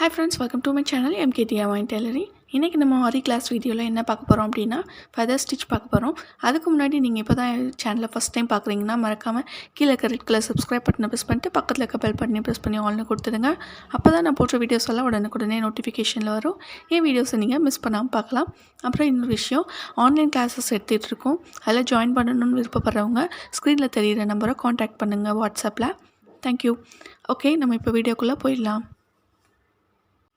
Hi friends, welcome to my channel MKTI Tailoring. இன்றைக்கி நம்ம ஆரி class வீடியோவில் என்ன பார்க்க போகிறோம் அப்படின்னா ஃபெதர் ஸ்டிச் பார்க்க போகிறோம். அதுக்கு முன்னாடி நீங்கள் இப்போ தான் சேனலை ஃபஸ்ட் டைம் பார்க்குறீங்கன்னா மறக்காமல் கீழே இருக்க ரெட் கலர் சப்ஸ்கிரைப் பட்டனை ப்ரெஸ் பண்ணிட்டு பக்கத்தில் இருக்க பெல் பட்டனை ப்ரெஸ் பண்ணி ஆல்னு கொடுத்துடுங்க. அப்போ தான் நான் போட்ட வீடியோஸ் எல்லாம் உடனே நோட்டிஃபிகேஷனில் வரும். என் வீடியோஸை நீங்கள் மிஸ் பண்ணாமல் பார்க்கலாம். அப்புறம் இன்னொரு விஷயம், ஆன்லைன் கிளாஸஸ் எடுத்துகிட்டு இருக்கோம். அதில் ஜாயின் பண்ணணும்னு விருப்பப்படுறவங்க ஸ்க்ரீனில் தெரிகிற நம்பரை காண்டாக்ட் பண்ணுங்கள் வாட்ஸ்அப்பில். தேங்க்யூ. ஓகே, நம்ம இப்போ வீடியோக்குள்ளே போயிடலாம்.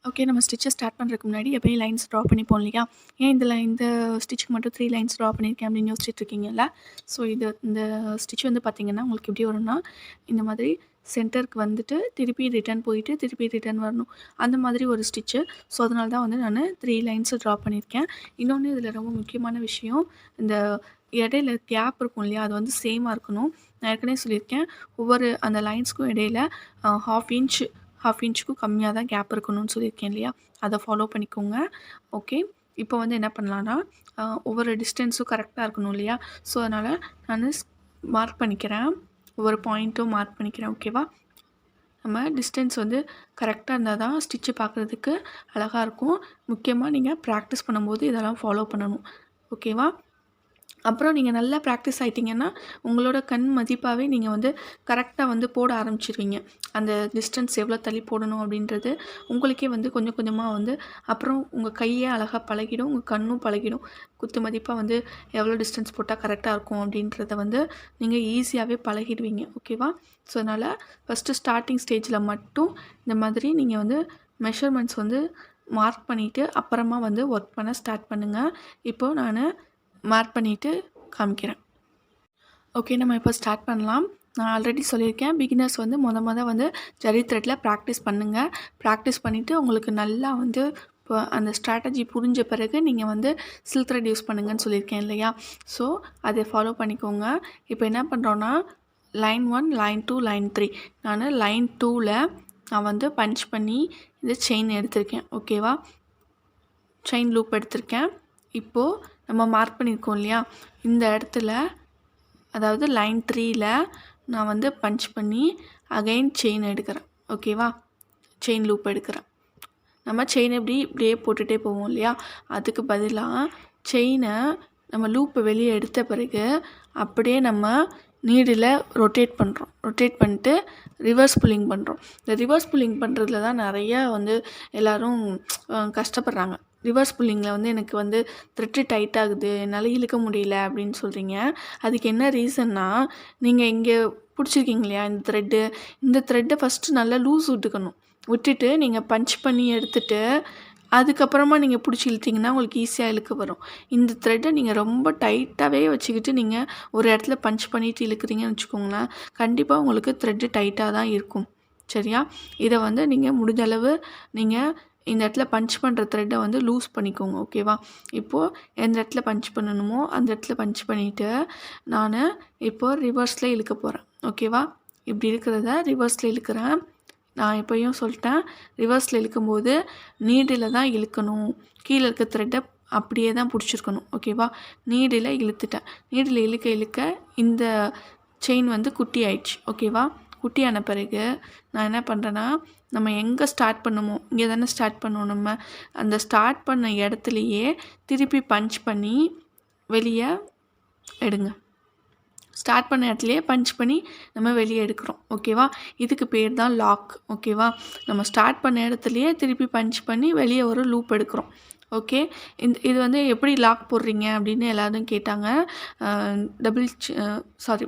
ஓகே, நம்ம ஸ்டிச்சை ஸ்டார்ட் பண்ணுறதுக்கு முன்னாடி எப்போயும் லைன்ஸ் ட்ரா பண்ணிப்போம் இல்லையா? ஏன் இந்த ஸ்டிச்சுக்கு மட்டும் 3 லைன்ஸ் ட்ரா பண்ணியிருக்கேன் அப்படின்னு யோசிச்சுட்டு இருக்கீங்கல்ல? ஸோ இந்த ஸ்டிச் வந்து பார்த்திங்கன்னா உங்களுக்கு எப்படி வரும்னா, இந்த மாதிரி சென்டருக்கு வந்துட்டு திருப்பி ரிட்டர்ன் போயிட்டு திருப்பி ரிட்டர்ன் வரணும், அந்த மாதிரி ஒரு ஸ்டிச்சு. ஸோ அதனால தான் வந்து நான் 3 லைன்ஸு ட்ரா பண்ணியிருக்கேன். இன்னொன்று இதில் ரொம்ப முக்கியமான விஷயம், இந்த இடையில கேப் இருக்கும் இல்லையா, அது வந்து சேமாக இருக்கணும். நான் ஏற்கனவே சொல்லியிருக்கேன், ஒவ்வொரு அந்த லைன்ஸ்க்கும் இடையில ஹாஃப் இன்ச்சுக்கும் கம்மியாக தான் கேப் இருக்கணும்னு சொல்லியிருக்கேன் இல்லையா? அதை ஃபாலோ பண்ணிக்கோங்க. ஓகே, இப்போ வந்து என்ன பண்ணலான்னா, ஒவ்வொரு டிஸ்டன்ஸும் கரெக்டாக இருக்கணும் இல்லையா? ஸோ அதனால் நான் மார்க் பண்ணிக்கிறேன், ஒவ்வொரு பாயிண்ட்டும் மார்க் பண்ணிக்கிறேன். ஓகேவா? நம்ம டிஸ்டன்ஸ் வந்து கரெக்டாக இருந்தால் தான் ஸ்டிச்சு பார்க்குறதுக்கு அழகாக இருக்கும். முக்கியமாக நீங்கள் ப்ராக்டிஸ் பண்ணும்போது இதெல்லாம் ஃபாலோ பண்ணணும். ஓகேவா? அப்புறம் நீங்கள் நல்லா ப்ராக்டிஸ் ஆகிட்டிங்கன்னா உங்களோட கண் மதிப்பாகவே நீங்கள் வந்து கரெக்டாக வந்து போட ஆரம்பிச்சிருவீங்க. அந்த டிஸ்டன்ஸ் எவ்வளோ தள்ளி போடணும் அப்படின்றது உங்களுக்கே வந்து கொஞ்சம் கொஞ்சமாக வந்து அப்புறம் உங்கள் கையே அழகாக பழகிடும், உங்கள் கண்ணும் பழகிடும். குத்து மதிப்பாக வந்து எவ்வளோ டிஸ்டன்ஸ் போட்டால் கரெக்டாக இருக்கும் அப்படின்றத வந்து நீங்கள் ஈஸியாகவே பழகிடுவீங்க. ஓகேவா? ஸோ அதனால் ஃபஸ்ட்டு ஸ்டார்டிங் ஸ்டேஜில் மட்டும் இந்த மாதிரி நீங்கள் வந்து மெஷர்மெண்ட்ஸ் வந்து மார்க் பண்ணிவிட்டு அப்புறமா வந்து ஒர்க் பண்ண ஸ்டார்ட் பண்ணுங்கள். இப்போது நான் மார்க் பண்ணிவிட்டு காமிக்கிறேன். ஓகே, நம்ம இப்போ ஸ்டார்ட் பண்ணலாம். நான் ஆல்ரெடி சொல்லியிருக்கேன், பிகினர்ஸ் வந்து வந்து ஜரி த்ரெட்டில் ப்ராக்டிஸ் பண்ணுங்கள். ப்ராக்டிஸ் பண்ணிவிட்டு உங்களுக்கு நல்லா வந்து இப்போ அந்த ஸ்ட்ராட்டஜி புரிஞ்ச பிறகு நீங்கள் வந்து சில்க் த்ரெட் யூஸ் பண்ணுங்கன்னு சொல்லியிருக்கேன் இல்லையா? ஸோ அதை ஃபாலோ பண்ணிக்கோங்க. இப்போ என்ன பண்ணுறோன்னா, லைன் 1, லைன் 2, லைன் 3. நான் லைன் 2ல் நான் வந்து பஞ்ச் பண்ணி இந்த செயின் எடுத்திருக்கேன். ஓகேவா? செயின் லூப் எடுத்திருக்கேன். இப்போது நம்ம மார்க் பண்ணியிருக்கோம் இல்லையா, இந்த இடத்துல, அதாவது லைன் 3ல் நான் வந்து பஞ்ச் பண்ணி அகைன் செயின் எடுக்கிறேன். ஓகேவா? செயின் லூப் எடுக்கிறேன். நம்ம செயினை இப்படியே போட்டுகிட்டே போவோம் இல்லையா, அதுக்கு பதிலாக செயினை நம்ம லூப்பை வெளியே எடுத்த பிறகு அப்படியே நம்ம நீடில் ரொட்டேட் பண்ணிட்டு ரிவர்ஸ் புல்லிங் பண்ணுறோம். இந்த ரிவர்ஸ் புல்லிங் பண்ணுறதுல தான் நிறையா வந்து எல்லோரும் கஷ்டப்படுறாங்க. ரிவர்ஸ் புல்லிங்கில் வந்து எனக்கு வந்து த்ரெட்டு டைட் ஆகுது, என்னால் இழுக்க முடியல அப்படின்னு சொல்கிறீங்க. அதுக்கு என்ன ரீசன்னா, நீங்கள் இங்கே பிடிச்சிருக்கீங்க இல்லையா இந்த த்ரெட்டை ஃபஸ்ட்டு நல்லா லூஸ் விட்டுட்டு நீங்கள் பஞ்ச் பண்ணி எடுத்துகிட்டு அதுக்கப்புறமா நீங்கள் பிடிச்சி இழுத்திங்கன்னா உங்களுக்கு ஈஸியாக இழுக்க வரும். இந்த த்ரெட்டை நீங்கள் ரொம்ப டைட்டாகவே வச்சுக்கிட்டு நீங்கள் ஒரு இடத்துல பஞ்ச் பண்ணிவிட்டு இழுக்கிறீங்கன்னு வச்சுக்கோங்களேன், கண்டிப்பாக உங்களுக்கு த்ரெட்டு டைட்டாக தான் இருக்கும். சரியா? இதை வந்து நீங்கள் முடிஞ்ச அளவு நீங்கள் இந்த இடத்துல பஞ்ச் பண்ணுற த்ரெட்டை வந்து லூஸ் பண்ணிக்கோங்க. ஓகேவா? இப்போது எந்த இடத்துல பஞ்ச் பண்ணணுமோ அந்த இடத்துல பஞ்ச் பண்ணிவிட்டு நான் இப்போது ரிவர்ஸில் இழுக்க போகிறேன். ஓகேவா? இப்படி இருக்கிறத ரிவர்ஸில் இழுக்கிறேன். நான் எப்போயும் சொல்லிட்டேன், ரிவர்ஸில் இழுக்கும்போது நீடில் தான் இழுக்கணும், கீழே இருக்க த்ரெட்டை அப்படியே தான் பிடிச்சிருக்கணும். ஓகேவா? நீடில் இழுத்துட்டேன். நீடில் இழுக்க இந்த செயின் வந்து குட்டி ஆயிடுச்சு. ஓகேவா? குட்டியான பிறகு நான் என்ன பண்ணுறேன்னா, நம்ம எங்கே ஸ்டார்ட் பண்ணுமோ இங்கே தானே ஸ்டார்ட் பண்ணுவோம். நம்ம அந்த ஸ்டார்ட் பண்ண இடத்துலையே திருப்பி பஞ்ச் பண்ணி வெளியே எடுங்க. ஸ்டார்ட் பண்ண இடத்துலையே பஞ்ச் பண்ணி நம்ம வெளியே எடுக்கிறோம். ஓகேவா? இதுக்கு பேர் தான் லாக். ஓகேவா? நம்ம ஸ்டார்ட் பண்ண இடத்துலையே திருப்பி பஞ்ச் பண்ணி வெளியே ஒரு லூப் எடுக்கிறோம். ஓகே, இது வந்து எப்படி லாக் போடுறீங்க அப்படின்னு எல்லோரும் கேட்டாங்க.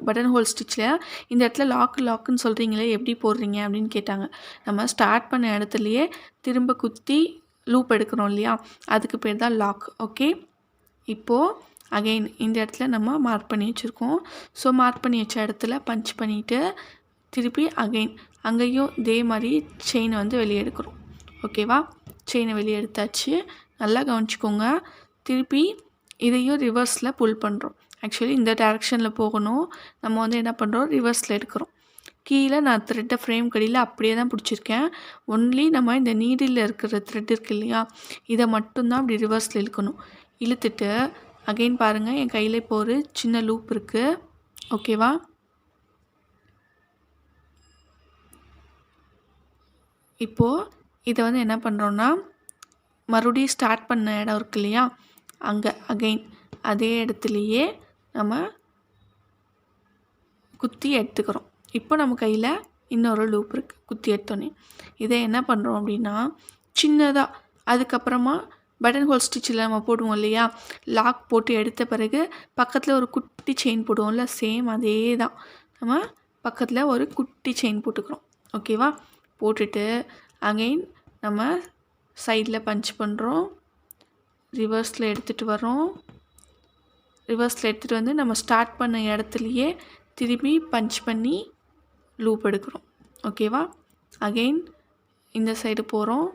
பட்டன் ஹோல் ஸ்டிச்சில் இந்த இடத்துல லாக்குன்னு சொல்கிறீங்களே எப்படி போடுறீங்க அப்படின்னு கேட்டாங்க. நம்ம ஸ்டார்ட் பண்ண இடத்துலையே திரும்ப குத்தி லூப் எடுக்கிறோம் இல்லையா, அதுக்கு பேர் தான் லாக். ஓகே, இப்போது அகெயின் இந்த இடத்துல நம்ம மார்க் பண்ணி வச்சுருக்கோம். ஸோ மார்க் பண்ணி வச்ச இடத்துல பஞ்ச் பண்ணிவிட்டு திருப்பி அகெயின் அங்கேயும் இதே மாதிரி செயினை வந்து வெளியே எடுக்கிறோம். ஓகேவா? செயினை வெளியே எடுத்தாச்சு. நல்லா கவனிச்சிக்கோங்க. திருப்பி இதையும் ரிவர்ஸில் புல் பண்ணுறோம். ஆக்சுவலி இந்த டைரெக்ஷனில் போகணும், நம்ம வந்து என்ன பண்ணுறோம், ரிவர்ஸில் எடுக்கிறோம். கீழே நான் த்ரெட்டை ஃப்ரேம் கடியில் அப்படியே தான் பிடிச்சிருக்கேன். ஒன்லி நம்ம இந்த நீடில் இருக்கிற த்ரெட் இருக்குது இல்லையா, இதை மட்டும்தான் அப்படி ரிவர்ஸில் இழுக்கணும். இழுத்துட்டு அகெயின் பாருங்கள், என் கையில் இப்போ ஒரு சின்ன லூப் இருக்குது. ஓகேவா? இப்போது இதை வந்து என்ன பண்ணுறோன்னா மறுபடியும் ஸ்டார்ட் பண்ண இடம் இருக்கு இல்லையா, அங்கே அகெயின் அதே இடத்துலையே நம்ம குத்தி எடுத்துக்கிறோம். இப்போ நம்ம கையில் இன்னொரு லூப் இருக்குது. குத்தி எடுத்தோன்னே இதை என்ன பண்ணுறோம் அப்படின்னா சின்னதாக, அதுக்கப்புறமா பட்டன் ஹோல் ஸ்டிச்சில் நம்ம போடுவோம் இல்லையா, லாக் போட்டு எடுத்த பிறகு பக்கத்தில் ஒரு குட்டி செயின் போடுவோம்ல, சேம் அதே தான். நம்ம பக்கத்தில் ஒரு குட்டி செயின் போட்டுக்கிறோம். ஓகேவா? போட்டுட்டு அகெயின் நம்ம சைடில் பஞ்ச் பண்ணுறோம், ரிவர்ஸில் எடுத்துகிட்டு வரோம். ரிவர்ஸில் எடுத்துகிட்டு வந்து நம்ம ஸ்டார்ட் பண்ண இடத்துலையே திரும்பி பஞ்ச் பண்ணி லூப் எடுக்கிறோம். ஓகேவா? அகெயின் இந்த சைடு போகிறோம்.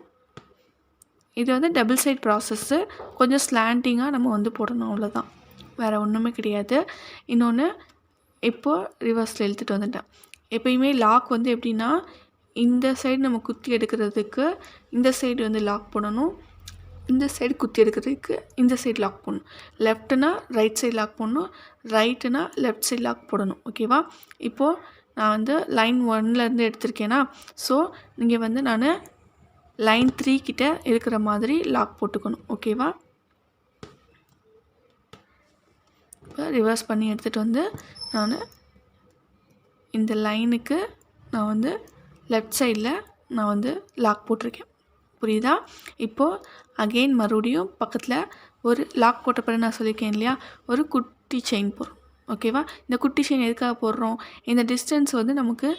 இது வந்து டபுள் சைட் ப்ராசஸ்ஸு. கொஞ்சம் ஸ்லாண்டிங்காக நம்ம வந்து போடணும், அவ்வளோதான், வேறு ஒன்றுமே கிடையாது. இன்னொன்று, இப்போது ரிவர்ஸில் இழுத்துட்டு வந்துட்டேன். எப்பயுமே லாக் வந்து எப்படின்னா, இந்த சைடு நம்ம குத்தி எடுக்கிறதுக்கு இந்த சைடு வந்து லாக் போடணும், இந்த சைடு குத்தி எடுக்கிறதுக்கு இந்த சைடு லாக் போடணும். லெஃப்ட்டுனா ரைட் சைடு லாக் போடணும், ரைட்டுனா லெஃப்ட் சைடு லாக் போடணும். ஓகேவா? இப்போது நான் வந்து லைன் 1லேருந்து எடுத்திருக்கேன்னா, ஸோ இங்கே வந்து நான் லைன் 3 கிட்ட இருக்கிற மாதிரி லாக் போட்டுக்கணும். ஓகேவா? இப்போ ரிவர்ஸ் பண்ணி எடுத்துகிட்டு வந்து நான் இந்த லைனுக்கு நான் வந்து லெஃப்ட் சைடில் நான் வந்து லாக் போட்டிருக்கேன். புரியுதா? இப்போது அகெயின் மறுபடியும் பக்கத்தில் ஒரு லாக் போட்ட பிறகு நான் சொல்லியிருக்கேன் இல்லையா, ஒரு குட்டி செயின் போடுறோம். ஓகேவா? இந்த குட்டி செயின் எதுக்காக போடுறோம்? இந்த டிஸ்டன்ஸ் வந்து நமக்கு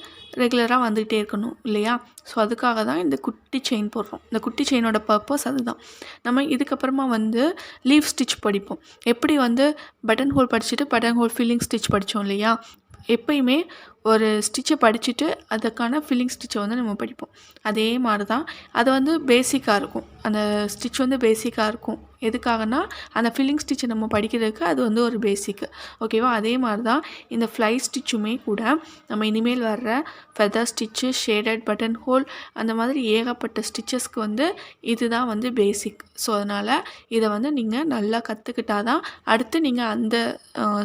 ரெகுலராக வந்துக்கிட்டே இருக்கணும் இல்லையா, ஸோ அதுக்காக தான் இந்த குட்டி செயின் போடுறோம். இந்த குட்டி செயினோட பர்பஸ் அதுதான். நம்ம இதுக்கப்புறமா வந்து லீவ் ஸ்டிச் படிப்போம். எப்படி வந்து பட்டன் ஹோல் படிச்சுட்டு பட்டன் ஹோல் ஃபில்லிங் ஸ்டிச் படித்தோம் இல்லையா, எப்பயுமே ஒரு ஸ்டிச்சை படிச்சுட்டு அதுக்கான ஃபில்லிங் ஸ்டிச்சை வந்து நம்ம படிப்போம். அதே மாதிரி தான் அது வந்து பேசிக்காக இருக்கும். அந்த ஸ்டிச் வந்து பேசிக்காக இருக்கும். எதுக்காகனா அந்த ஃபில்லிங் ஸ்டிச்சை நம்ம படிக்கிறதுக்கு அது வந்து ஒரு பேசிக்கு. ஓகேவா? அதே மாதிரி தான் இந்த ஃப்ளை ஸ்டிச்சுமே கூட நம்ம இனிமேல் வர்ற feather stitch, shaded, button whole, அந்த மாதிரி ஏகப்பட்ட ஸ்டிச்சஸ்க்கு வந்து இதுதான் வந்து பேசிக். ஸோ அதனால் இதை வந்து நீங்கள் நல்லா கற்றுக்கிட்டா தான் அடுத்து நீங்கள் அந்த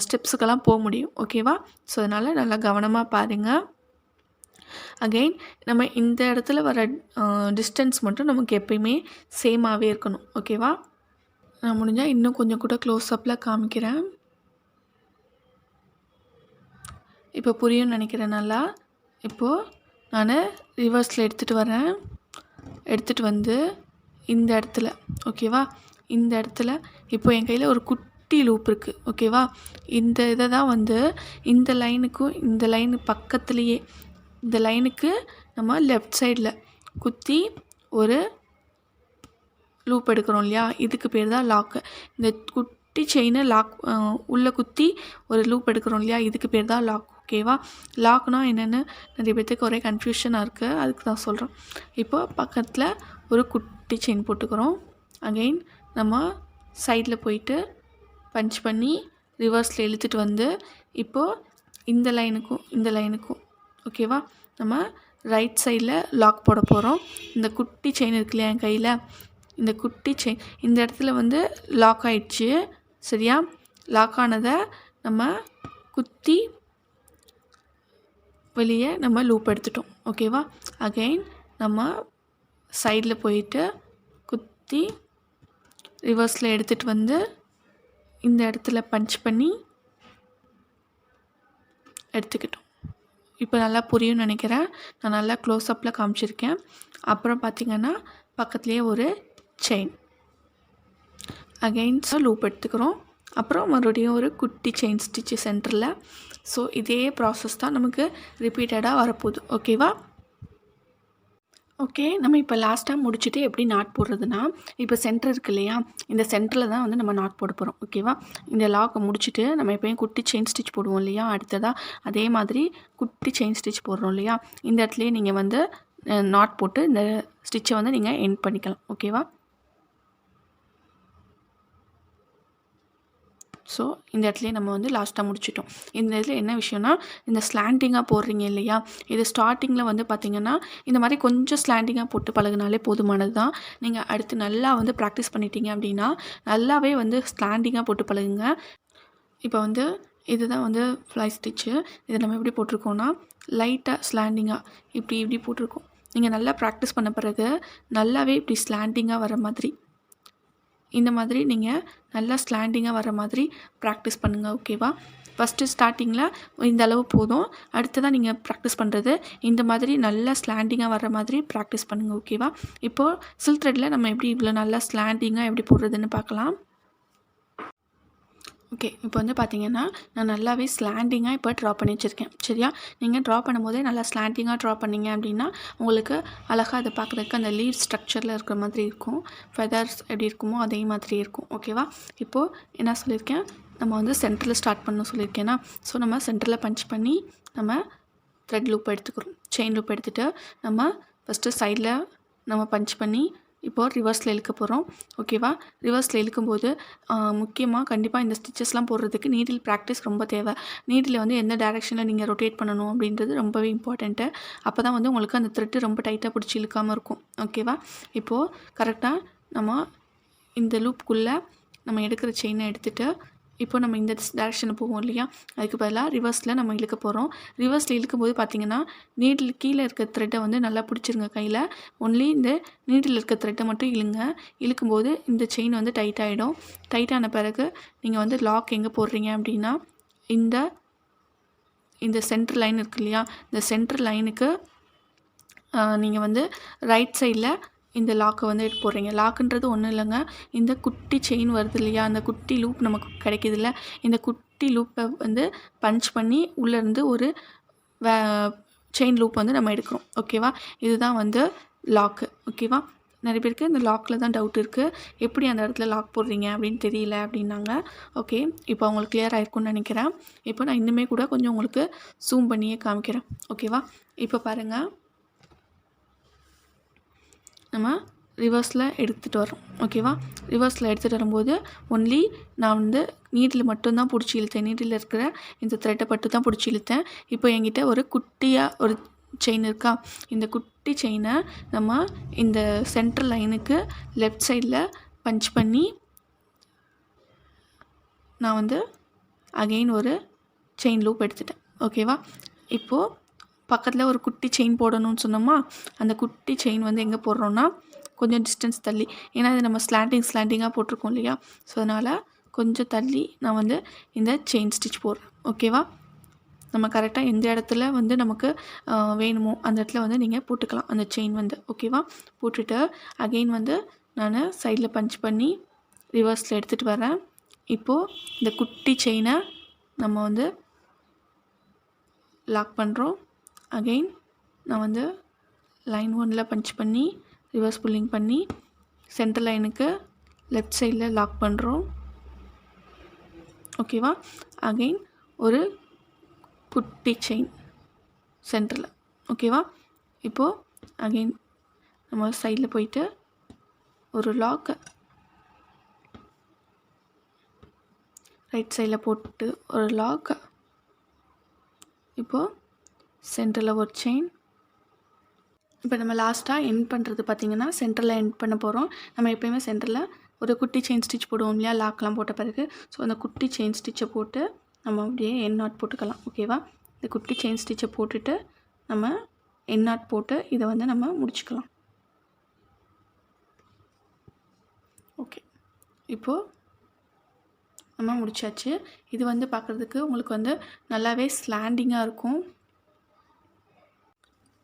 ஸ்டெப்ஸுக்கெல்லாம் போக முடியும். ஓகேவா? ஸோ அதனால் நல்லா கவனமாக பாருங்கள். அகெயின் நம்ம இந்த இடத்துல வர டிஸ்டன்ஸ் மட்டும் நமக்கு எப்பயுமே சேமாகவே இருக்கணும். ஓகேவா? நான் முடிஞ்சால் இன்னும் கொஞ்சம் கூட க்ளோஸ்அப்பில் காமிக்கிறேன். இப்போ புரியும்னு நினைக்கிறேன் நல்லா. இப்போது நான் ரிவர்ஸில் எடுத்துகிட்டு வரேன். எடுத்துகிட்டு வந்து இந்த இடத்துல, ஓகேவா, இந்த இடத்துல இப்போ என் கையில் ஒரு குட்டி லூப் இருக்குது. ஓகேவா? இந்த இதை தான் வந்து இந்த லைனுக்கும் இந்த லைனு பக்கத்துலேயே இந்த லைனுக்கு நம்ம லெஃப்ட் சைடில் குத்தி ஒரு லூப் எடுக்கிறோம் இல்லையா, இதுக்கு பேர் தான் லாக்கு. இந்த குட்டி செயினை லாக் உள்ளே குத்தி ஒரு லூப் எடுக்கிறோம் இல்லையா, இதுக்கு பேர் தான் லாக். ஓகேவா? லாக்னால் என்னென்னு நிறைய பேர்த்துக்கு ஒரே கன்ஃபியூஷனாக இருக்குது, அதுக்கு தான் சொல்கிறேன். இப்போ பக்கத்தில் ஒரு குட்டி செயின் போட்டுக்கிறோம். அகெயின் நம்ம சைடில் போயிட்டு பஞ்ச் பண்ணி ரிவர்ஸில் இழுத்துட்டு வந்து இப்போது இந்த லைனுக்கும் ஓகேவா, நம்ம ரைட் சைடில் லாக் போட போகிறோம். இந்த குட்டி செயின் இருக்கு இல்லையா என் கையில், இந்த குட்டி செயின் இந்த இடத்துல வந்து லாக் ஆயிடுச்சு. சரியா? லாக் ஆனதை நம்ம குத்தி வெளியே நம்ம லூப் எடுத்துட்டோம். ஓகேவா? அகெயின் நம்ம சைடில் போயிட்டு குத்தி ரிவர்ஸில் எடுத்துகிட்டு வந்து இந்த இடத்துல பஞ்ச் பண்ணி எடுத்துக்கிட்டோம். இப்போ நல்லா புரியும்னு நினைக்கிறேன். நான் நல்லா க்ளோஸ்அப்பில் காமிச்சிருக்கேன். அப்புறம் பார்த்திங்கன்னா பக்கத்துலேயே ஒரு செயின், அகெயின் லூப் எடுத்துக்கிறோம். அப்புறம் மறுபடியும் ஒரு குட்டி செயின் ஸ்டிச்சு சென்டரில். ஸோ இதே ப்ராசஸ் தான் நமக்கு ரிப்பீட்டடாக வரப்போகுது. ஓகேவா? ஓகே, நம்ம இப்போ லாஸ்ட்டாக முடிச்சுட்டு எப்படி நாட் போடுறதுனா, இப்போ சென்டர் இருக்கு இல்லையா, இந்த சென்டரில் தான் வந்து நம்ம நாட் போட போகிறோம். ஓகேவா? இந்த லாக்கை முடிச்சுட்டு நம்ம எப்போயும் குட்டி செயின் ஸ்டிச் போடுவோம் இல்லையா, அடுத்ததாக அதே மாதிரி குட்டி செயின் ஸ்டிச் போடுறோம் இல்லையா, இந்த இடத்துலையே நீங்கள் வந்து நாட் போட்டு இந்த ஸ்டிச்சை வந்து நீங்கள் எண்ட் பண்ணிக்கலாம். ஓகேவா? ஸோ இந்த இடத்துலையே நம்ம வந்து லாஸ்ட்டாக முடிச்சிட்டோம். இந்த இதில் என்ன விஷயம்னா, இந்த ஸ்லாண்டிங்காக போடுறீங்க இல்லையா, இது ஸ்டார்டிங்கில் வந்து பார்த்திங்கன்னா இந்த மாதிரி கொஞ்சம் ஸ்லாண்டிங்காக போட்டு பழகினாலே போதுமானது தான். நீங்கள் அடுத்து நல்லா வந்து ப்ராக்டிஸ் பண்ணிட்டீங்க அப்படின்னா நல்லாவே வந்து ஸ்லாண்டிங்காக போட்டு பழகுங்க. இப்போ வந்து இதுதான் வந்து ஃப்ளை ஸ்டிச்சு. இதை நம்ம எப்படி போட்டிருக்கோன்னா லைட்டாக ஸ்லாண்டிங்காக இப்படி போட்டிருக்கோம். நீங்கள் நல்லா ப்ராக்டிஸ் பண்ண பிறகு நல்லாவே இப்படி ஸ்லாண்டிங்காக வர மாதிரி, இந்த மாதிரி நீங்கள் நல்லா ஸ்லாண்டிங்காக வர மாதிரி ப்ராக்டிஸ் பண்ணுங்கள். ஓகேவா? ஃபஸ்ட்டு ஸ்டார்டிங்கில் இந்த அளவு போதும். அடுத்ததான் நீங்கள் ப்ராக்டிஸ் பண்ணுறது இந்த மாதிரி நல்லா ஸ்லாண்டிங்காக வர மாதிரி ப்ராக்டிஸ் பண்ணுங்கள். ஓகேவா? இப்போது சில்க் த்ரெட்டில் நம்ம எப்படி இவ்வளோ நல்லா ஸ்லாண்டிங்காக எப்படி போடுறதுன்னு பார்க்கலாம். ஓகே, இப்போ வந்து பார்த்தீங்கன்னா நான் நல்லாவே ஸ்லாண்டிங்காக இப்போ ட்ரா பண்ணி வச்சுருக்கேன். சரியா? நீங்கள் ட்ரா பண்ணும்போதே நல்லா ஸ்லாண்டிங்காக ட்ரா பண்ணிங்க அப்படின்னா உங்களுக்கு அழகாக அதை பார்க்குறதுக்கு அந்த லீவ் ஸ்ட்ரக்சரில் இருக்கிற மாதிரி இருக்கும். ஃபெதர்ஸ் எப்படி இருக்குமோ அதே மாதிரி இருக்கும். ஓகேவா? இப்போது என்ன சொல்லியிருக்கேன், நம்ம வந்து சென்டரில் ஸ்டார்ட் பண்ணணும் சொல்லியிருக்கேன்னா, ஸோ நம்ம சென்டரில் பஞ்ச் பண்ணி நம்ம த்ரெட் லூப் எடுத்துக்கிறோம். செயின் லூப் எடுத்துகிட்டு நம்ம ஃபஸ்ட்டு சைடில் நம்ம பஞ்ச் பண்ணி இப்போது ரிவர்ஸில் இழுக்க போகிறோம். ஓகேவா? ரிவர்ஸில் இழுக்கும்போது முக்கியமாக கண்டிப்பாக இந்த ஸ்டிச்சஸ்லாம் போடுறதுக்கு நீடில் ப்ராக்டிஸ் ரொம்ப தேவை. நீடில் வந்து எந்த டைரெக்ஷனில் நீங்கள் ரொட்டேட் பண்ணணும் அப்படின்றது ரொம்பவே இம்பார்ட்டண்ட்டு. அப்போ தான் வந்து உங்களுக்கு அந்த த்ரெட்டு ரொம்ப டைட்டாக பிடிச்சி இழுக்காமல் இருக்கும். ஓகேவா? இப்போது கரெக்டாக நம்ம இந்த லூப்புக்குள்ளே நம்ம எடுக்கிற செயினை எடுத்துகிட்டு இப்போ நம்ம இந்த டைரெக்ஷனில் போவோம் இல்லையா, அதுக்கு பதிலாக ரிவர்ஸில் நம்ம இழுக்க போகிறோம். ரிவர்ஸில் இழுக்கும்போது பார்த்திங்கன்னா நீடில் கீழே இருக்க த்ரெட்டை வந்து நல்லா பிடிச்சிருங்க கையில். ஒன்லி இந்த நீடில் இருக்க த்ரெட்டை மட்டும் இழுங்க. இழுக்கும்போது இந்த செயின் வந்து டைட் ஆகிடும். டைட்டான பிறகு நீங்கள் வந்து லாக் எங்கே போடுறீங்க அப்படின்னா இந்த சென்டர் லைன் இருக்கு இல்லையா, இந்த சென்டர் லைனுக்கு நீங்கள் வந்து ரைட் சைடில் இந்த லாக்கை வந்து எடுத்து போடுறீங்க. லாக்குன்றது ஒன்றும் இல்லைங்க, இந்த குட்டி செயின் வருது இல்லையா, அந்த குட்டி லூப் நமக்கு கிடைக்கிது இல்லை, இந்த குட்டி லூப்பை வந்து பஞ்ச் பண்ணி உள்ளேருந்து ஒரு செயின் லூப் வந்து நம்ம எடுக்கிறோம். ஓகேவா? இதுதான் வந்து லாக்கு. ஓகேவா? நிறைய பேருக்கு இந்த லாக்கில் தான் டவுட் இருக்குது, எப்படி அந்த இடத்துல லாக் போடுறீங்க அப்படின்னு தெரியல அப்படின்னாங்க. ஓகே, இப்போ உங்களுக்கு கிளியர் ஆகிருக்குன்னு நினைக்கிறேன். இப்போ நான் இன்னுமே கூட கொஞ்சம் உங்களுக்கு ஜூம் பண்ணியே காமிக்கிறேன். ஓகேவா? இப்போ பாருங்கள், நம்ம ரிவர்ஸில் எடுத்துகிட்டு வரோம். ஓகேவா? ரிவர்ஸில் எடுத்துகிட்டு வரும்போது ஒன்லி நான் வந்து நீடில் மட்டும்தான் பிடிச்சி இழுத்தேன். நீடில் இருக்கிற இந்த த்ரெட்டை மட்டும் தான் பிடிச்சி இழுத்தேன். இப்போ என்கிட்ட ஒரு குட்டியாக ஒரு செயின் இருக்கா, இந்த குட்டி செயினை நம்ம இந்த சென்ட்ரல் லைனுக்கு லெஃப்ட் சைடில் பஞ்ச் பண்ணி நான் வந்து அகெயின் ஒரு செயின் லூப் எடுத்துட்டேன். ஓகேவா? இப்போது பக்கத்தில் ஒரு குட்டி செயின் போடணும்னு சொன்னோமா, அந்த குட்டி செயின் வந்து எங்கே போடுறோன்னா கொஞ்சம் டிஸ்டன்ஸ் தள்ளி, ஏன்னா இது நம்ம ஸ்லாண்டிங்காக போட்டிருக்கோம் இல்லையா, ஸோ அதனால் கொஞ்சம் தள்ளி நான் வந்து இந்த செயின் ஸ்டிச் போடுறேன். ஓகேவா? நம்ம கரெக்டாக எந்த இடத்துல வந்து நமக்கு வேணுமோ அந்த இடத்துல வந்து நீங்கள் போட்டுக்கலாம் அந்த செயின் வந்து. ஓகேவா? போட்டுட்டு அகெயின் வந்து நான் சைடில் பஞ்ச் பண்ணி ரிவர்ஸில் எடுத்துகிட்டு வரேன். இப்போது இந்த குட்டி செயினை நம்ம வந்து லாக் பண்ணுறோம். அகெயின் நான் வந்து லைன் 1ல் பஞ்ச் பண்ணி ரிவர்ஸ் புல்லிங் பண்ணி சென்டர் லைனுக்கு லெஃப்ட் சைடில் லாக் பண்ணுறோம். ஓகேவா? அகெயின் ஒரு குட்டி செயின் சென்டரில். ஓகேவா? இப்போது அகெயின் நம்ம சைடில் போயிட்டு ஒரு லாக் ரைட் சைடில் போட்டு ஒரு லாக், இப்போது சென்டரில் ஒரு செயின். இப்போ நம்ம லாஸ்ட்டாக எண்ட் பண்ணுறது பார்த்திங்கன்னா சென்டரில் எண்ட் பண்ண போகிறோம். நம்ம எப்போயுமே சென்டரில் ஒரு குட்டி செயின் ஸ்டிச் போடுவோம் இல்லையா, லாக்லாம் போட்ட பிறகு. ஸோ அந்த குட்டி செயின் ஸ்டிச்சை போட்டு நம்ம அப்படியே எண்ட் நாட் போட்டுக்கலாம். ஓகேவா? இந்த குட்டி செயின் ஸ்டிச்சை போட்டுட்டு நம்ம எண்ட் நாட் போட்டு இதை வந்து நம்ம முடிச்சுக்கலாம். ஓகே, இப்போது நம்ம முடிச்சாச்சு. இது வந்து பார்க்குறதுக்கு உங்களுக்கு வந்து நல்லாவே ஸ்லாண்டிங்காக இருக்கும்.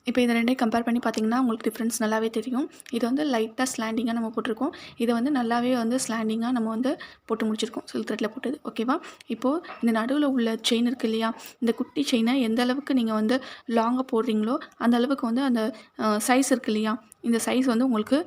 இப்போ இதை ரெண்டையும் கம்பேர் பண்ணி பார்த்திங்கன்னா உங்களுக்கு டிஃப்ரென்ஸ் நல்லாவே தெரியும். இது வந்து லைட்டாக ஸ்லாண்டிங்காக நம்ம போட்டிருக்கோம், இதை வந்து நல்லாவே வந்து ஸ்லாண்டிங்காக நம்ம வந்து போட்டு முடிச்சிருக்கோம் சில்க் த்ரெட்டில் போட்டது. ஓகேவா? இப்போது இந்த நடுவில் உள்ள செயின் இருக்குது இல்லையா, இந்த குட்டி செயினை எந்த அளவுக்கு நீங்கள் வந்து லாங்காக போடுறீங்களோ அந்த அளவுக்கு வந்து அந்த சைஸ் இருக்குது இல்லையா, இந்த சைஸ் வந்து உங்களுக்கு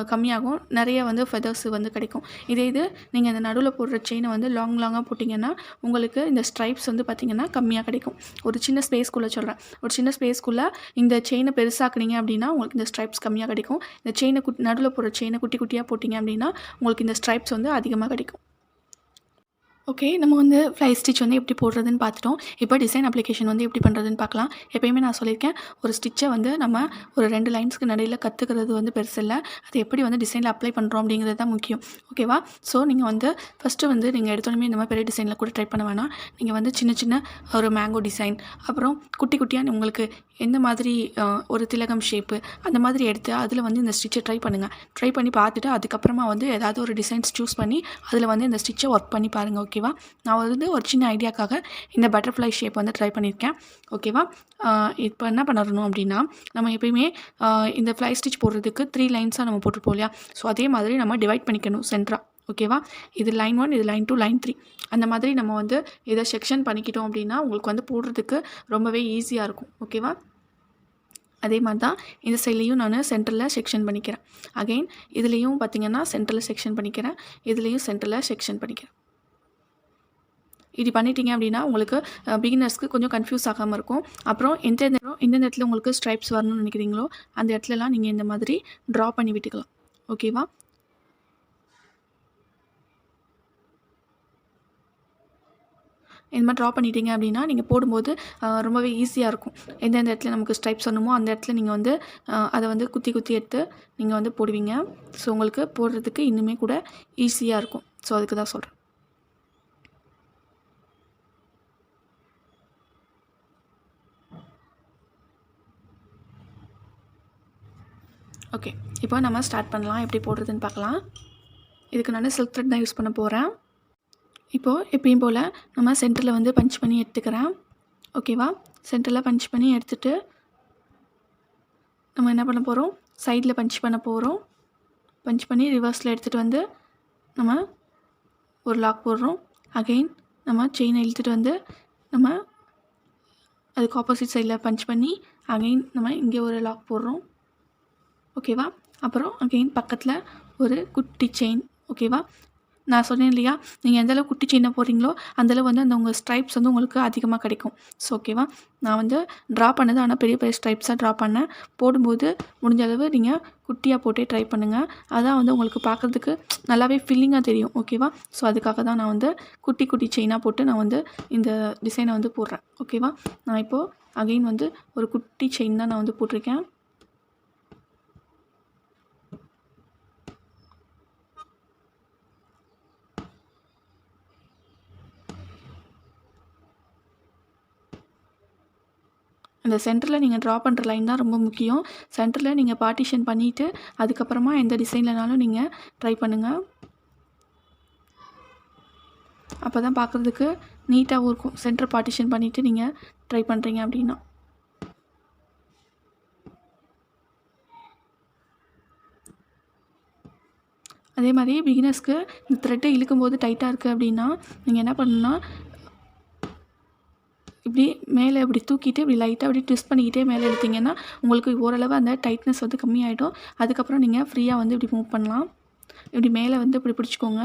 கம்மியாகும், நிறைய வந்து ஃபெதர்ஸ் வந்து கிடைக்கும். இது நீங்கள் இந்த நடுவில் போடுற செயினை வந்து லாங்காக போட்டிங்கன்னா உங்களுக்கு இந்த ஸ்ட்ரைப்ஸ் வந்து பார்த்திங்கன்னா கம்மியாக கிடைக்கும். ஒரு சின்ன ஸ்பேஸ்க்குள்ளே சொல்கிறேன், ஒரு சின்ன ஸ்பேஸ்க்குள்ளே இந்த செயினை பெருசாக்குனீங்க அப்படின்னா உங்களுக்கு இந்த ஸ்ட்ரைப்ஸ் கம்மியாக கிடைக்கும். இந்த செயினை நடுவில் போடுற செயினை குட்டி குட்டியாக போட்டிங்க அப்படின்னா உங்களுக்கு இந்த ஸ்ட்ரைப்ஸ் வந்து அதிகமாக கிடைக்கும். ஓகே, நம்ம வந்து ஃப்ளை ஸ்டிச் வந்து எப்படி போடுறதுன்னு பார்த்துட்டோம். இப்போ டிசைன் அப்ளிகேஷன் வந்து எப்படி பண்ணுறதுன்னு பார்க்கலாம். எப்பயுமே நான் சொல்லியிருக்கேன், ஒரு ஸ்டிச்சை வந்து நம்ம ஒரு 2 லைன்ஸ்க்கு நடுவுல கற்றுக்கிறது வந்து பெருசு இல்ல. அது எப்படி வந்து டிசைனில் அப்ளை பண்ணுறோம் அப்படிங்கிறது தான் முக்கியம். ஓகேவா? ஸோ நீங்கள் வந்து ஃபஸ்ட்டு வந்து நீங்கள் எடுத்தோனமே இந்த மாதிரி பெரிய டிசைனில் கூட ட்ரை பண்ண வேணாம். நீங்கள் வந்து சின்ன சின்ன ஒரு மேங்கோ டிசைன், அப்புறம் குட்டி குட்டியாக உங்களுக்கு எந்த மாதிரி ஒரு திலகம் ஷேப்பு அந்த மாதிரி எடுத்து அதில் வந்து இந்த ஸ்டிச்சை ட்ரை பண்ணுங்கள். ட்ரை பண்ணி பார்த்துட்டு அதுக்கப்புறமா வந்து ஏதாவது ஒரு டிசைன்ஸ் சூஸ் பண்ணி அதில் வந்து இந்த ஸ்டிச்சை ஒர்க் பண்ணி பாருங்கள். ஓகேவா? நான் வந்து ஒரு சின்ன ஐடியாக்காக இந்த பட்டர்ஃப்ளை ஷேப் வந்து ட்ரை பண்ணியிருக்கேன். ஓகேவா? இப்போ என்ன பண்ணணும் அப்படின்னா, நம்ம எப்பயுமே இந்த ஃப்ளை ஸ்டிச் போடுறதுக்கு 3 லைன்ஸாக நம்ம போட்டுருப்போம் இல்லையா? ஸோ அதே மாதிரி நம்ம டிவைட் பண்ணிக்கணும் சென்டரா. ஓகேவா? இது லைன் 1, இது லைன் 2, லைன் 3 அந்த மாதிரி நம்ம வந்து இதை செக்ஷன் பண்ணிக்கிட்டோம் அப்படின்னா உங்களுக்கு வந்து போடுறதுக்கு ரொம்பவே ஈஸியாக இருக்கும். ஓகேவா? அதே மாதிரி தான் இந்த சைட்லேயும் நான் சென்டரில் செக்ஷன் பண்ணிக்கிறேன். அகைன் இதுலேயும் பார்த்திங்கன்னா சென்டரில் செக்ஷன் பண்ணிக்கிறேன். இதுலேயும் சென்டரில் செக்ஷன் பண்ணிக்கிறேன். இப்படி பண்ணிட்டீங்க அப்படின்னா உங்களுக்கு பிகினர்ஸ்க்கு கொஞ்சம் கன்ஃபியூஸ் ஆகாமல் இருக்கும். அப்புறம் எந்தெந்த இடத்துல உங்களுக்கு ஸ்ட்ரைப்ஸ் வரணும்னு நினைக்கிறீங்களோ அந்த இடத்துலலாம் நீங்கள் இந்த மாதிரி ட்ரா பண்ணி விட்டுக்கலாம். ஓகேவா? இந்த மாதிரி ட்ரா பண்ணிட்டீங்க அப்படின்னா நீங்கள் போடும்போது ரொம்பவே ஈஸியாக இருக்கும். எந்தெந்த இடத்துல நமக்கு ஸ்ட்ரைப்ஸ் வரணுமோ அந்த இடத்துல நீங்கள் வந்து அதை வந்து குத்தி குத்தி எடுத்து நீங்கள் வந்து போடுவீங்க. ஸோ உங்களுக்கு போடுறதுக்கு இன்னுமே கூட ஈஸியாக இருக்கும். ஸோ அதுக்கு தான் சொல்கிறேன். ஓகே, இப்போ நம்ம ஸ்டார்ட் பண்ணலாம். எப்படி போடுறதுன்னு பார்க்கலாம். இதுக்கு நான் சில்க் த்ரெட் தான் யூஸ் பண்ண போகிறேன். இப்போது எப்பயும் போல் நம்ம சென்டரில் வந்து பஞ்ச் பண்ணி எடுத்துக்கிறேன். ஓகேவா? சென்டரில் பஞ்ச் பண்ணி எடுத்துகிட்டு நம்ம என்ன பண்ண போகிறோம், சைடில் பஞ்ச் பண்ண போகிறோம். பஞ்ச் பண்ணி ரிவர்ஸில் எடுத்துகிட்டு வந்து நம்ம ஒரு லாக் போடுறோம். அகெயின் நம்ம செயினை இழுத்துட்டு வந்து நம்ம அதுக்கு ஆப்போசிட் சைடில் பஞ்ச் பண்ணி அகெயின் நம்ம இங்கே ஒரு லாக் போடுறோம். ஓகேவா? அப்புறம் அகெயின் பக்கத்தில் ஒரு குட்டி செயின். ஓகேவா? நான் சொன்னேன் இல்லையா, நீங்கள் எந்தளவு குட்டி செயினை போடுறீங்களோ அந்தளவு வந்து அந்த உங்கள் ஸ்ட்ரைப்ஸ் வந்து உங்களுக்கு அதிகமாக கிடைக்கும். ஸோ ஓகேவா? நான் வந்து ட்ரா பண்ணது ஆனால் பெரிய பெரிய ஸ்ட்ரைப்ஸாக ட்ரா பண்ணேன். போடும்போது முடிஞ்ச அளவு நீங்கள் குட்டியாக போட்டே ட்ரை பண்ணுங்கள். அதான் வந்து உங்களுக்கு பார்க்குறதுக்கு நல்லாவே ஃபில்லிங்காக தெரியும். ஓகேவா? ஸோ அதுக்காக தான் நான் வந்து குட்டி குட்டி செயினாக போட்டு நான் வந்து இந்த டிசைனை வந்து போடுறேன். ஓகேவா? நான் இப்போது அகெயின் வந்து ஒரு குட்டி செயின் தான் நான் வந்து போட்டிருக்கேன். இந்த சென்டரில் நீங்கள் ட்ரா பண்ணுற லைன் தான் ரொம்ப முக்கியம். சென்டரில் நீங்கள் பார்ட்டிஷன் பண்ணிவிட்டு அதுக்கப்புறமா எந்த டிசைன்லனாலும் நீங்கள் ட்ரை பண்ணுங்கள். அப்போ தான் பார்க்குறதுக்கு நீட்டாகவும் இருக்கும். சென்டர் பார்ட்டிஷன் பண்ணிவிட்டு நீங்கள் ட்ரை பண்ணுறீங்க அப்படின்னா. அதே மாதிரி பிகினர்ஸ்க்கு இந்த த்ரெட்டை இழுக்கும்போது டைட்டாக இருக்குது அப்படின்னா நீங்கள் என்ன பண்ணணுன்னா, இப்படி மேலே இப்படி தூக்கிட்டு இப்படி லைட்டாக அப்படி ட்விஸ்ட் பண்ணிக்கிட்டே மேலே இழுத்தீங்கன்னா உங்களுக்கு ஓரளவு அந்த டைட்னஸ் வந்து கம்மியாகிடும். அதுக்கப்புறம் நீங்கள் ஃப்ரீயாக வந்து இப்படி மூவ் பண்ணலாம். இப்படி மேலே வந்து இப்படி பிடிச்சிக்கோங்க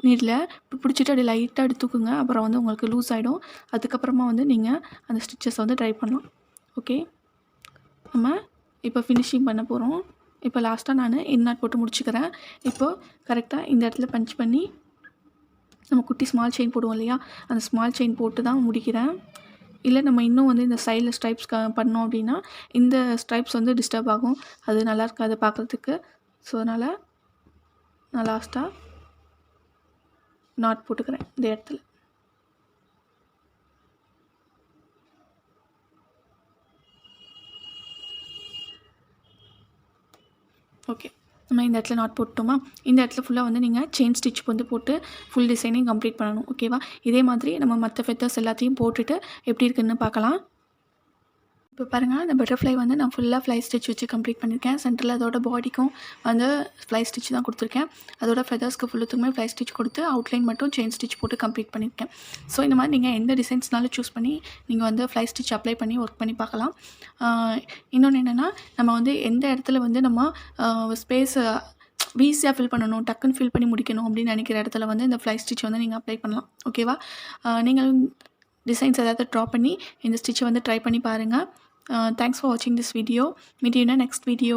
நீடில். இப்படி பிடிச்சிட்டு அப்படி லைட்டாக அப்படி தூக்குங்க. அப்புறம் வந்து உங்களுக்கு லூஸ் ஆகிடும். அதுக்கப்புறமா வந்து நீங்கள் அந்த ஸ்டிச்சஸ் வந்து ட்ரை பண்ணலாம். ஓகே, நம்ம இப்போ ஃபினிஷிங் பண்ண போகிறோம். இப்போ லாஸ்ட்டாக நான் இன்நாட் போட்டு முடிச்சுக்கிறேன். இப்போது கரெக்டாக இந்த இடத்துல பஞ்ச் பண்ணி நம்ம குட்டி ஸ்மால் செயின் போடுவோம் இல்லையா, அந்த ஸ்மால் செயின் போட்டு தான் முடிக்கிறேன். இல்லை நம்ம இன்னும் வந்து இந்த சைடில் ஸ்ட்ரைப்ஸ் பண்ணோம் அப்படின்னா இந்த ஸ்ட்ரைப்ஸ் வந்து டிஸ்டர்ப் ஆகும். அது நல்லா இருக்காது பார்க்குறதுக்கு. ஸோ அதனால் நான் லாஸ்ட்டாக நாட் போட்டுக்கிறேன் இந்த இடத்துல. ஓகே, நம்ம இந்த இடத்துல நாட் போட்டோமா, இந்த இடத்துல ஃபுல்லாக வந்து நீங்கள் செயின் ஸ்டிச் வந்து போட்டு ஃபுல் டிசைனையும் கம்ப்ளீட் பண்ணணும். ஓகேவா? இதே மாதிரி நம்ம மற்ற ஃபெத்தர்ஸ் எல்லாத்தையும் போட்டுட்டு எப்படி இருக்குன்னு பார்க்கலாம். இப்போ பாருங்கள், இந்த பட்டர்ஃப்ளை வந்து நான் ஃபுல்லாக ஃப்ளை ஸ்டிச் வச்சு கம்ப்ளீட் பண்ணியிருக்கேன். சென்டரில் அதோட பாடிக்கும் வந்து ஃப்ளை ஸ்டிச் தான் கொடுத்துருக்கேன். அதோட ஃபெதர்ஸ்க்கு ஃபுல்லுத்துக்குமே ஃப்ளை ஸ்டிச் கொடுத்து அவுட்லைன் மட்டும் செயின் ஸ்டிச் போட்டு கம்ப்ளீட் பண்ணியிருக்கேன். ஸோ இந்த மாதிரி நீங்கள் எந்த டிசைன்ஸ்னாலும் சூஸ் பண்ணி நீங்கள் வந்து ஃப்ளை ஸ்டிச் அப்ளை பண்ணி ஒர்க் பண்ணி பார்க்கலாம். இன்னொன்று என்னென்னா, நம்ம வந்து எந்த இடத்துல வந்து நம்ம ஸ்பேஸை ஈஸியாக ஃபில் பண்ணணும், டக்குன்னு ஃபில் பண்ணி முடிக்கணும் அப்படின்னு நினைக்கிற இடத்துல வந்து இந்த ஃப்ளை ஸ்டிச் வந்து நீங்கள் அப்ளை பண்ணலாம். ஓகேவா? நீங்கள் டிசைன்ஸ் ஏதாவது ட்ரா பண்ணி இந்த ஸ்டிச்சை வந்து ட்ரை பண்ணி பாருங்கள். Thanks for watching this video. Meet you in the next video.